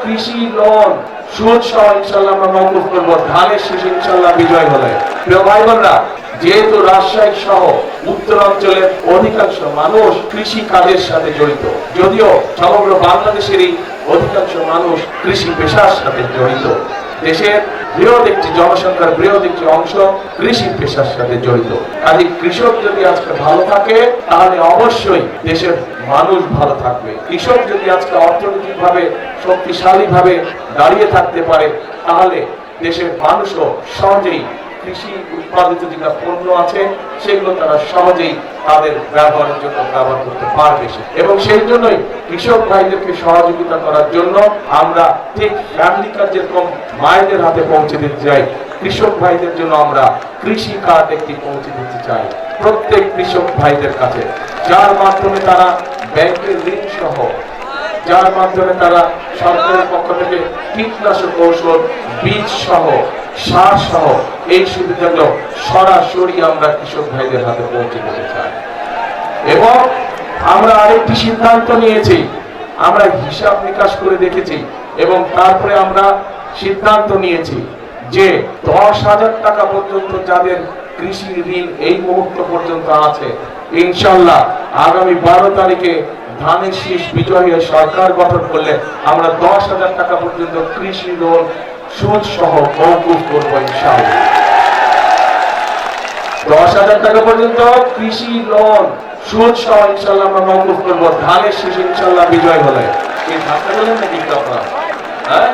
কৃষি লোন সুদ সহ ইনশাআল্লাহ আমরা মওকুফ করব ধানের শীষ ইনশাআল্লাহ বিজয় হলে। প্রিয় ভাই বোনরা, যেহেতু রাজশাহী সহ উত্তরাঞ্চলের অধিকাংশ মানুষ কৃষি কাজের সাথে জড়িত, যদিও সমগ্র বাংলাদেশেরই অধিকাংশ মানুষ কৃষি পেশার সাথে জড়িত, দেশের বৃহৎ একটি জনসংখ্যার বৃহৎ একটি অংশ কৃষি পেশার সাথে জড়িত। কাজে কৃষক যদি আজকে ভালো থাকে তাহলে অবশ্যই দেশের মানুষ ভালো থাকবে। কৃষক যদি আজকে অর্থনৈতিকভাবে শক্তিশালীভাবে দাঁড়িয়ে থাকতে পারে তাহলে দেশের মানুষও সহজেই কৃষি উৎপাদিত যে পণ্য আছে সেগুলো তারা সহজেই তাদের ব্যবহারের জন্য ব্যবহার করতে পারবে। এবং সেই জন্যই কৃষক ভাইদেরকে সহযোগিতা করার জন্য আমরা ঠিক ফ্যামিলি কার্ড যেরকম মায়েদের হাতে পৌঁছে দিতে চাই, কৃষক ভাইদের জন্য আমরা কৃষি কার্ড একটি পৌঁছে দিতে চাই প্রত্যেক কৃষক ভাইদের কাছে, যার মাধ্যমে তারা ব্যাংকের ঋণ সহ, যার মাধ্যমে তারা সরকারের পক্ষ থেকে কীটনাশক ঔষধ, বীজ সহ, সার সহ এই সুবিধাগুলো সরাসরি আমরা কৃষক ভাইদের হাতে পৌঁছে দিতে চাই। এবং আমরা আরেকটি সিদ্ধান্ত নিয়েছি, আমরা হিসাব নিকাশ করে দেখেছি এবং তারপরে আমরা সিদ্ধান্ত নিয়েছি যে 10,000 টাকা পর্যন্ত যাদের কৃষি ঋণ এই মুহূর্ত পর্যন্ত আছে, ইনশাআল্লাহ আগামী 12 তারিখে ধানের শীষ বিজয় হয়ে সরকার গঠন করলে আমরা 10,000 টাকা পর্যন্ত কৃষি লোন সুদ সহ মওকুফ করব ইনশাআল্লাহ। 10,000 টাকা পর্যন্ত কৃষি লোন সুদ সহ ইনশাআল্লাহ আমরা মওকুফ করব ধানের শীষ ইনশাআল্লাহ বিজয় হলে। এই ধাক্কা বলেন নাকি আপনারা? হ্যাঁ,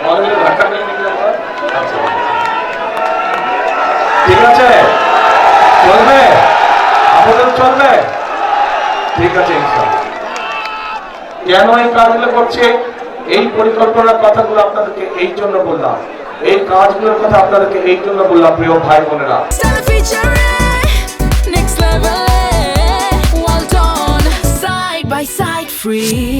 আমাদের ধাক্কা বলেন নাকি আপনারা? আচ্ছা, ঠিক আছে, চলবে, আপনাদের চলবে, ঠিক আছে ইনশাআল্লাহ। কেন এই কাজগুলো করছে, এই পরিকল্পনার কথাগুলো আপনাদেরকে এই জন্য বললাম, এই কাজগুলোর কথা আপনাদেরকে এই জন্য বললাম প্রিয় ভাই বোনেরা। Well done, side by side, free.